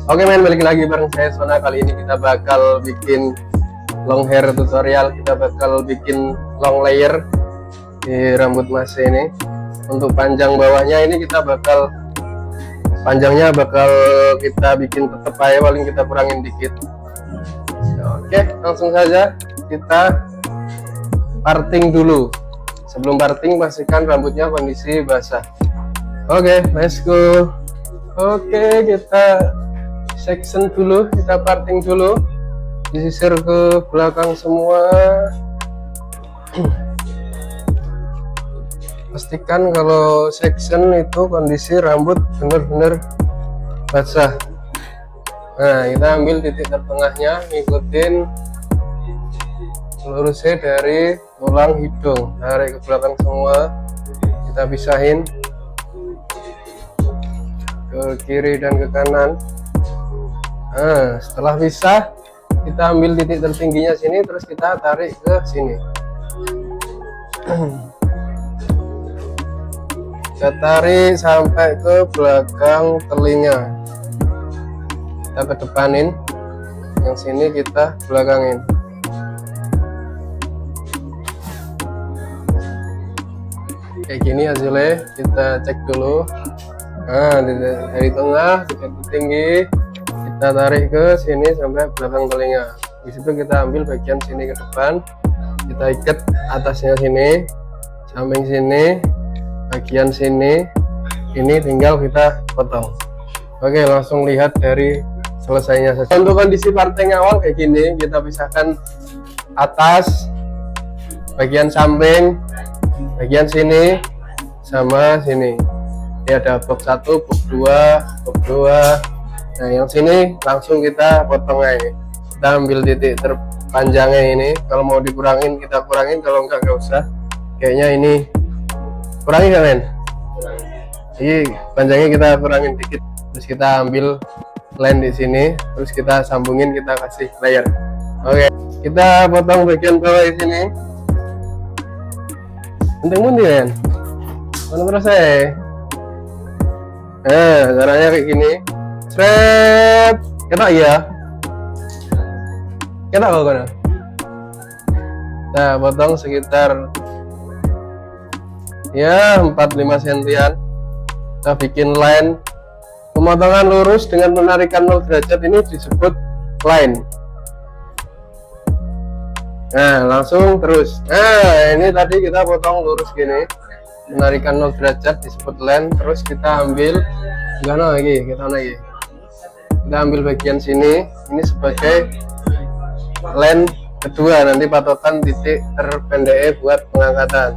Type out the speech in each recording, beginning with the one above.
Oke men, balik lagi bareng saya Sona. Kali ini kita bakal bikin long hair tutorial. Kita bakal bikin long layer di rambut Mas ini. Untuk panjang bawahnya ini panjangnya bakal kita bikin tetep aja, paling kita kurangin dikit. Oke, langsung saja kita parting dulu. Sebelum parting pastikan rambutnya kondisi basah. Oke, let's go. Oke, kita section dulu, kita parting dulu, disisir ke belakang semua. Pastikan kalau section itu kondisi rambut benar-benar basah. Nah, kita ambil titik tertengahnya, ngikutin lurusnya dari tulang hidung, tarik ke belakang semua, kita pisahin ke kiri dan ke kanan. Nah, setelah pisah, kita ambil titik tertingginya sini, terus kita tarik ke sini. Kita tarik sampai ke belakang telinga. Kita kedepanin, yang sini kita belakangin. Kayak gini hasilnya, kita cek dulu. Nah, dari tengah, titik tertinggi, kita tarik ke sini sampai belakang telinga. Di situ kita ambil bagian sini ke depan, kita ikat atasnya sini, samping sini, bagian sini, ini tinggal kita potong. Oke, langsung lihat dari selesainya saja. Untuk kondisi parting awal kayak gini, kita pisahkan atas, bagian samping, bagian sini, sama sini. Ini ada box 1, box 2, box 2. Nah, yang sini langsung kita potong aja. Kita ambil titik terpanjangnya ini. Kalau mau dikurangin kita kurangin, kalau enggak usah. Kayaknya ini kurangin kan men? Jadi panjangnya kita kurangin dikit. Terus kita ambil line di sini, terus kita sambungin, kita kasih layer. Oke, kita potong bagian bawah di sini. Penting men. Mana proses? Nah, caranya kayak gini. Sret, kena iya. Kena kok kena. Nah, potong sekitar ya 4-5 sentian. Kita bikin line. Pemotongan lurus dengan menarikan 0 derajat ini disebut line. Nah, langsung terus. Nah, ini tadi kita potong lurus gini, menarikan 0 derajat disebut line. Terus kita ambil kita ambil bagian sini, ini sebagai line kedua, nanti patokan titik terpendeknya buat pengangkatan.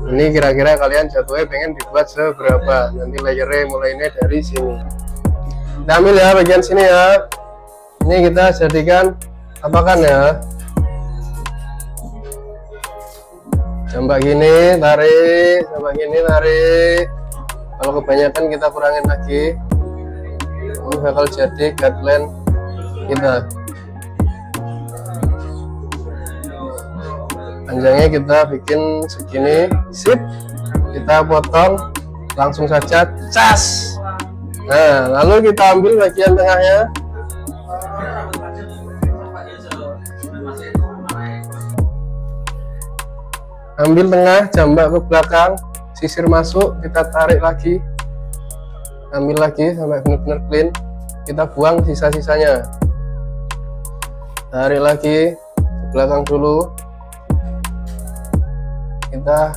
Ini kira-kira kalian jatuhnya pengen dibuat seberapa, nanti layernya mulainya dari sini. Kita ambil ya bagian sini ya, ini kita jadikan patokan ya. Jambak gini, tarik, jambak gini, tarik. Kalau kebanyakan kita kurangin lagi. Ini bakal jadi guideline kita. Panjangnya kita bikin segini, sip. Kita potong, langsung saja cas. Nah, lalu kita ambil bagian tengahnya. Ambil tengah, jambak ke belakang, sisir masuk, kita tarik lagi, ambil lagi sampai benar-benar clean, kita buang sisa-sisanya, tarik lagi ke belakang dulu, kita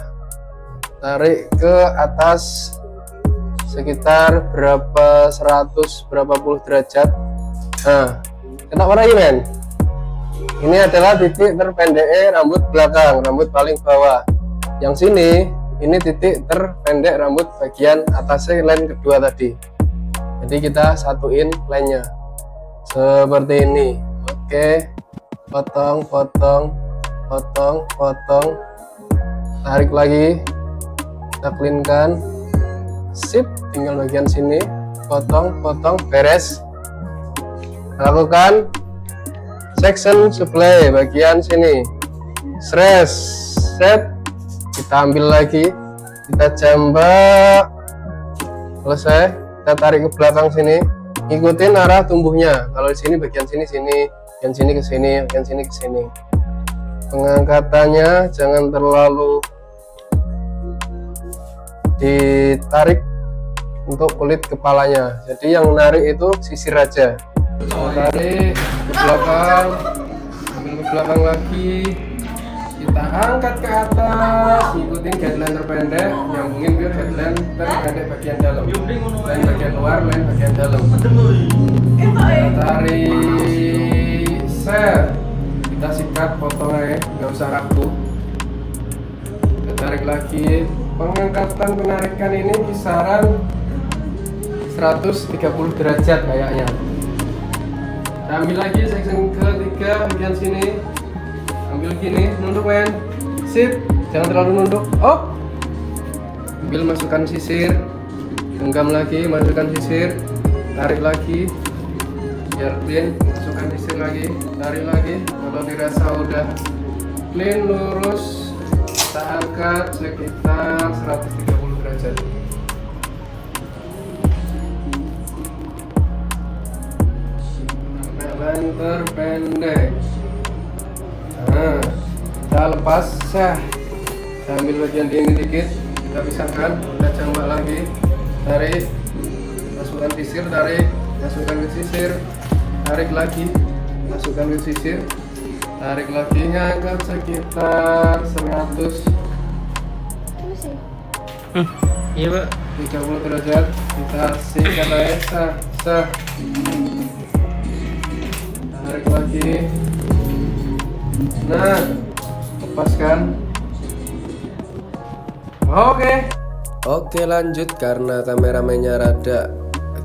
tarik ke atas sekitar berapa 100 berapa puluh derajat. Nah, kita apa lagi men? Ini adalah titik terpendeknya rambut belakang, rambut paling bawah. Yang sini, ini titik terpendek rambut bagian atasnya, line kedua tadi. Jadi kita satuin line-nya seperti ini. Oke, potong, potong, potong, potong, tarik lagi, kita clean-kan. Sip, tinggal bagian sini, potong, potong, beres. Lakukan section supply bagian sini, stress set, kita ambil lagi, kita jambak, selesai, kita tarik ke belakang sini, ngikutin arah tumbuhnya. Kalau di sini bagian sini sini, bagian sini ke sini, bagian sini ke sini. Pengangkatannya jangan terlalu ditarik untuk kulit kepalanya. Jadi yang menarik itu sisir aja. Tarik ke belakang, ambil ke belakang lagi, kita angkat ke atas, ikutin guideline terpendek, nyambungin ke guideline terpendek bagian dalam, lain bagian luar, lain bagian dalam. Kita tarik, set, kita sikat, potong aja, nggak usah ragu. Kita tarik lagi. Pengangkatan penarikan ini kisaran 130 derajat kayaknya. Kita ambil lagi section ketiga bagian sini, ambil gini, nunduk men, sip, jangan terlalu nunduk, op, ambil masukkan sisir, genggam lagi, masukkan sisir, tarik lagi, biar clean, masukkan sisir lagi, tarik lagi. Kalau dirasa udah clean, lurus, kita angkat sekitar 130 derajat. Terpendek. Nah, kita lepas, kita ambil bagian ini dikit, kita pisahkan, kita jambak lagi, tarik, masukkan sisir, tarik, masukkan ke sisir, tarik lagi, masukkan ke sisir, tarik lagi, ngangkat sekitar 100. Iya Pak. 30 derajat, kita sikat aja, tarik lagi. Nah, lepaskan. Oke, lanjut. Karena kameramennya rada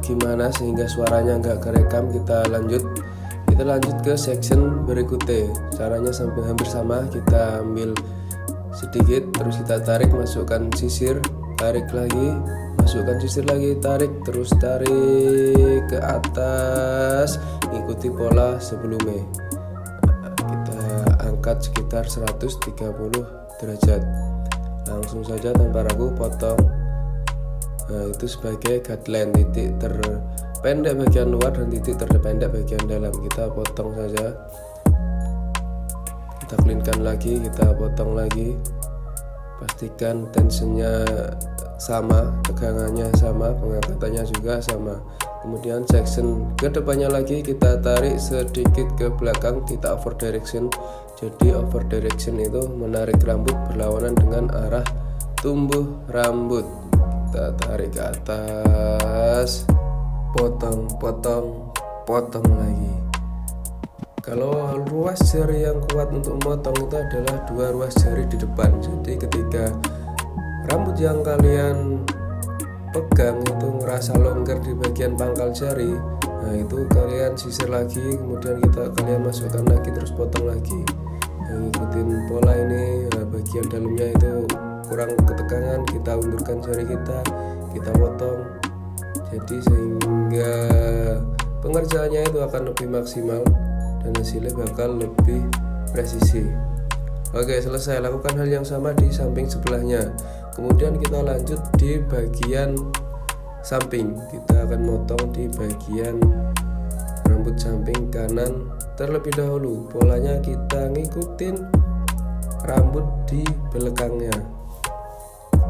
gimana sehingga suaranya nggak kerekam, kita lanjut ke section berikutnya. Caranya hampir sama. Kita ambil sedikit, terus kita tarik, masukkan sisir, tarik lagi, masukkan sisir lagi, tarik, terus tarik ke atas, ikuti pola sebelumnya. Kita angkat sekitar 130 derajat, langsung saja tanpa ragu potong. Nah, itu sebagai guideline, titik terpendek bagian luar dan titik terpendek bagian dalam. Kita potong saja, kita cleankan lagi, kita potong lagi, pastikan tensionnya sama, tegangannya sama, pengangkatannya juga sama. Kemudian section ke depannya lagi kita tarik sedikit ke belakang, kita over direction. Jadi over direction itu menarik rambut berlawanan dengan arah tumbuh rambut. Kita tarik ke atas, potong lagi. Kalau ruas jari yang kuat untuk memotong itu adalah 2 ruas jari di depan. Jadi ketika rambut yang kalian pegang itu ngerasa longgar di bagian pangkal jari, nah itu kalian sisir lagi, kemudian kalian masukkan lagi, terus potong lagi. Ikutin pola ini. Nah, bagian dalamnya itu kurang ketegangan, kita undurkan jari kita potong. Jadi sehingga pengerjaannya itu akan lebih maksimal dan hasilnya bakal lebih presisi. Oke, selesai. Lakukan hal yang sama di samping sebelahnya. Kemudian kita lanjut di bagian samping. Kita akan motong di bagian rambut samping kanan terlebih dahulu. Polanya kita ngikutin rambut di belakangnya.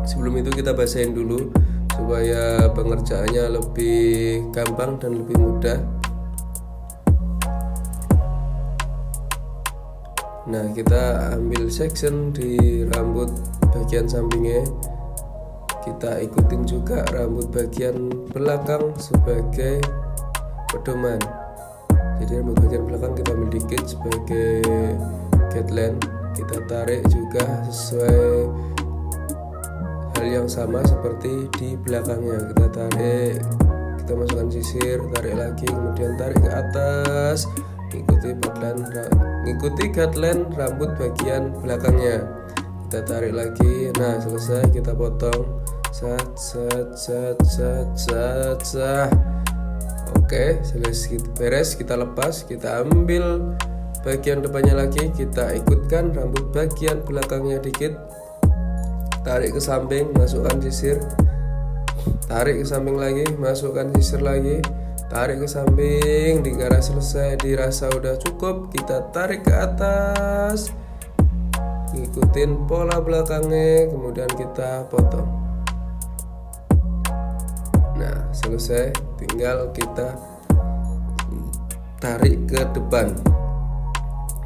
Sebelum itu kita basahin dulu supaya pengerjaannya lebih gampang dan lebih mudah. Nah, kita ambil section di rambut bagian sampingnya, kita ikutin juga rambut bagian belakang sebagai pedoman. Jadi rambut bagian belakang kita ambil dikit sebagai guideline, kita tarik juga sesuai hal yang sama seperti di belakangnya. Kita tarik, kita masukkan sisir, tarik lagi, kemudian tarik ke atas, ikuti guideline rambut bagian belakangnya. Kita tarik lagi. Nah, selesai, kita potong. Oke, selesai, beres. Kita lepas, kita ambil bagian depannya lagi, kita ikutkan rambut bagian belakangnya dikit, tarik ke samping, masukkan sisir, tarik ke samping lagi, masukkan sisir lagi. tarik ke samping. Dikira selesai, dirasa udah cukup, kita tarik ke atas, ngikutin pola belakangnya, kemudian kita potong. Nah selesai, tinggal kita tarik ke depan.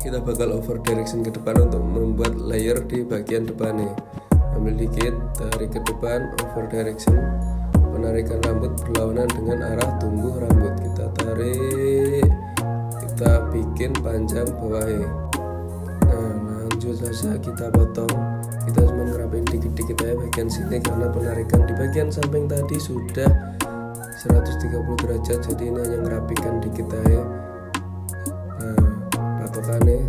Kita bakal over direction ke depan untuk membuat layer di bagian depan nih. Ambil dikit, tarik ke depan, over direction. Penarikan rambut berlawanan dengan arah tumbuh rambut. Kita tarik, kita bikin panjang bawahnya. Nah lanjut saja kita potong. Kita cuma ngerapin dikit-dikit aja bagian sini, karena penarikan di bagian samping tadi sudah 130 derajat, jadi ini hanya ngerapikan dikit aja. Nah patokannya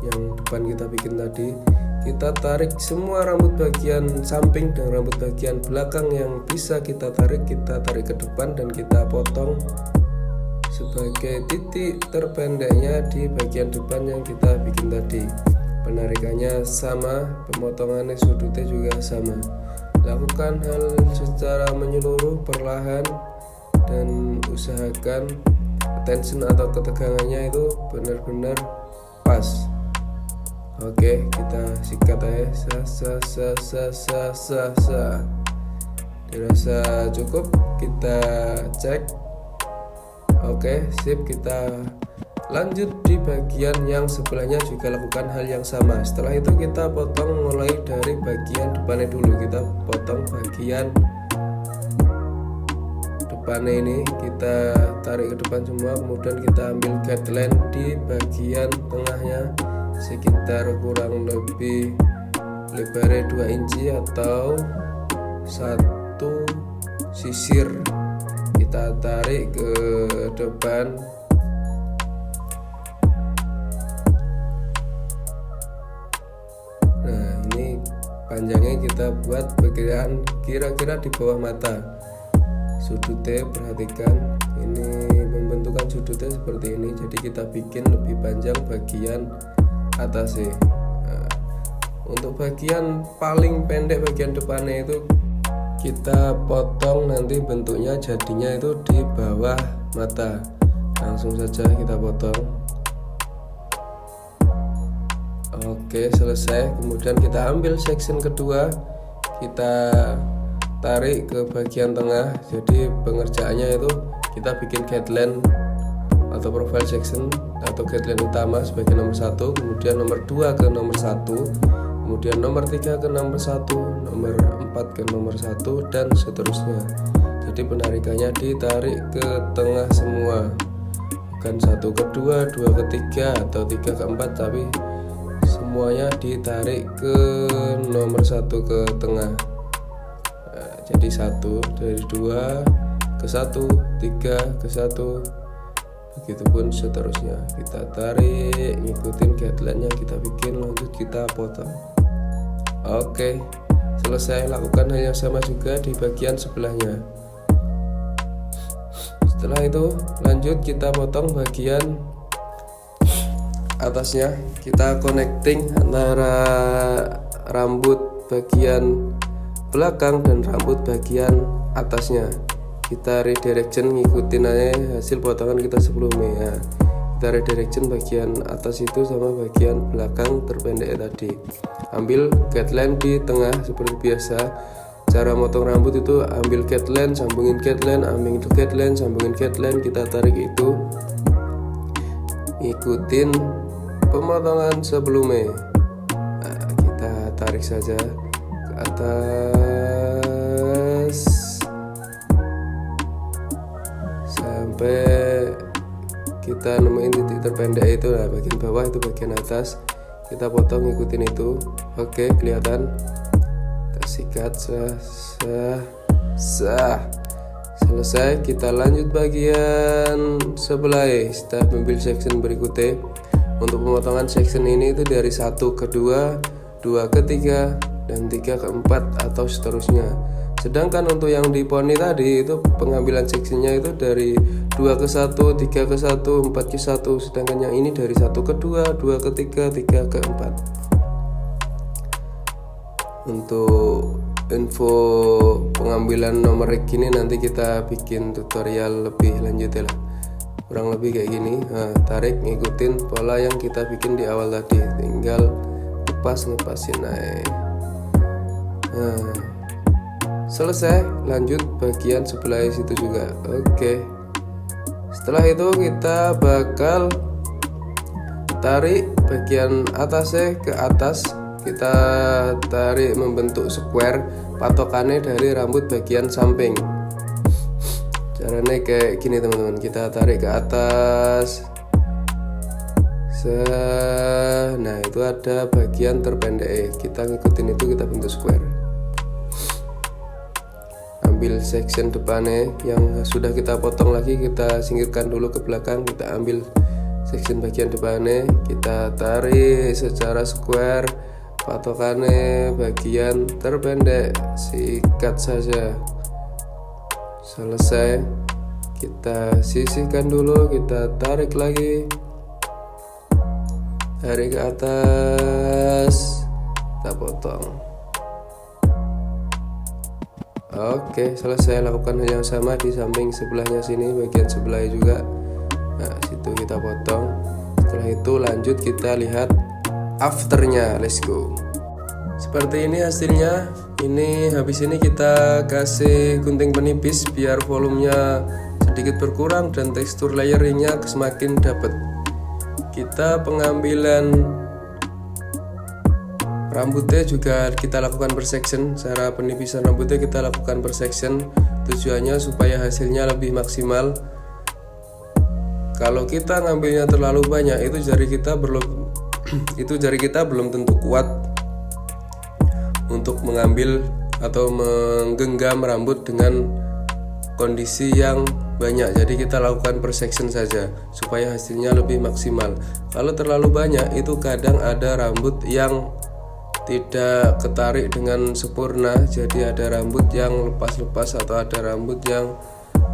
yang depan kita bikin tadi, kita tarik semua rambut bagian samping dan rambut bagian belakang yang bisa kita tarik ke depan, dan kita potong sebagai titik terpendeknya di bagian depan yang kita bikin tadi. Penarikannya sama, pemotongannya sudutnya juga sama. Lakukan hal secara menyeluruh perlahan dan usahakan tension atau ketegangannya itu benar-benar pas. Oke, kita sikat aja. Dirasa cukup, kita cek. Oke, sip. Kita lanjut di bagian yang sebelahnya, juga lakukan hal yang sama. Setelah itu kita potong mulai dari bagian depannya dulu. Kita potong bagian depannya ini, kita tarik ke depan semua, kemudian kita ambil guideline di bagian tengahnya sekitar kurang lebih lebarnya 2 inci atau 1 sisir. Kita tarik ke depan. Nah ini panjangnya kita buat bagian kira-kira di bawah mata. Sudutnya perhatikan, ini membentukkan sudutnya seperti ini, jadi kita bikin lebih panjang bagian atasnya. Nah, untuk bagian paling pendek bagian depannya itu kita potong, nanti bentuknya jadinya itu di bawah mata. Langsung saja kita potong. Oke, selesai. Kemudian kita ambil section kedua, kita tarik ke bagian tengah. Jadi pengerjaannya itu kita bikin guideline atau profile section atau guideline utama sebagai nomor 1, kemudian nomor 2 ke nomor 1, kemudian nomor 3 ke nomor 1, nomor 4 ke nomor 1, dan seterusnya. Jadi penarikannya ditarik ke tengah semua, bukan 1 ke 2, 2 ke 3, atau 3 ke 4, tapi semuanya ditarik ke nomor 1 ke tengah. Nah, jadi 1 dari 2 ke 1, 3 ke 1, begitupun seterusnya. Kita tarik, ngikutin guideline yang kita bikin, lanjut kita potong. Oke, selesai. Lakukan hal yang sama juga di bagian sebelahnya. Setelah itu lanjut kita potong bagian atasnya. Kita connecting antara rambut bagian belakang dan rambut bagian atasnya. Kita redirection, ngikutin aja hasil potongan kita sebelumnya ya. Kita redirection bagian atas itu sama bagian belakang terpendek tadi. Ambil guideline di tengah seperti biasa. Cara motong rambut itu ambil guideline, sambungin guideline, ambil guideline, sambungin guideline, kita tarik itu, ikutin pemotongan sebelumnya. Nah, kita tarik saja ke atas sampai kita nemuin titik terpendek itu. Nah, bagian bawah itu bagian atas, kita potong, ngikutin itu. Oke, kelihatan. Kita sikat, selesai. Kita lanjut bagian sebelah. Kita ambil section berikutnya. Untuk pemotongan section ini itu dari 1 ke 2, 2 ke 3, dan 3 ke 4, atau seterusnya. Sedangkan untuk yang di poni tadi itu pengambilan sectionnya itu dari 2 ke 1, 3 ke 1, 4 ke 1. Sedangkan yang ini dari 1 ke 2, 2 ke 3, 3 ke 4. Untuk info pengambilan nomor rig ini nanti kita bikin tutorial lebih lanjut ya lah, kurang lebih kayak gini. Nah, tarik ngikutin pola yang kita bikin di awal tadi, tinggal ngepasin naik. Nah, selesai, lanjut bagian sebelah situ juga. Oke, setelah itu kita bakal tarik bagian atasnya ke atas, kita tarik membentuk square, patokannya dari rambut bagian samping. Caranya kayak gini teman-teman, kita tarik ke atas. Nah itu ada bagian terpendek, kita ngikutin itu, kita bentuk square. Ambil section depannya yang sudah kita potong lagi, kita singkirkan dulu ke belakang, kita ambil section bagian depannya, kita tarik secara square, patokannya bagian terpendek, sikat saja. Selesai, kita sisihkan dulu, kita tarik lagi, tarik ke atas, kita potong. Oke, selesai. Lakukan hal yang sama di samping sebelahnya sini, bagian sebelah juga. Nah, situ kita potong. Setelah itu lanjut kita lihat afternya. Let's go. Seperti ini hasilnya. Ini habis ini kita kasih gunting penipis biar volumenya sedikit berkurang dan tekstur layeringnya semakin dapat. Kita pengambilan rambutnya juga kita lakukan per section. Cara penipisan rambutnya kita lakukan per section, tujuannya supaya hasilnya lebih maksimal. Kalau kita ngambilnya terlalu banyak, itu jari kita belum tentu kuat untuk mengambil atau menggenggam rambut dengan kondisi yang banyak. Jadi kita lakukan per section saja supaya hasilnya lebih maksimal. Kalau terlalu banyak, itu kadang ada rambut yang tidak ketarik dengan sempurna, jadi ada rambut yang lepas-lepas atau ada rambut yang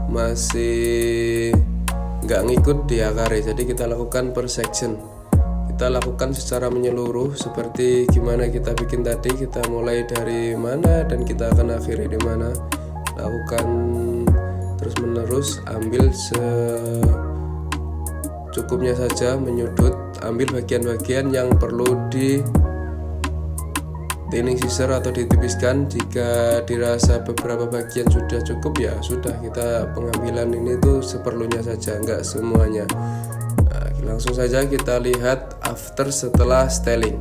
masih nggak ngikut di akarnya. Jadi kita lakukan per section, kita lakukan secara menyeluruh seperti gimana kita bikin tadi. Kita mulai dari mana dan kita akan akhiri di mana, lakukan terus menerus, ambil secukupnya saja, menyudut, ambil bagian-bagian yang perlu di thinning scissor atau ditipiskan. Jika dirasa beberapa bagian sudah cukup, ya sudah, kita pengambilan ini tuh seperlunya saja, enggak semuanya. Nah, langsung saja kita lihat after setelah styling.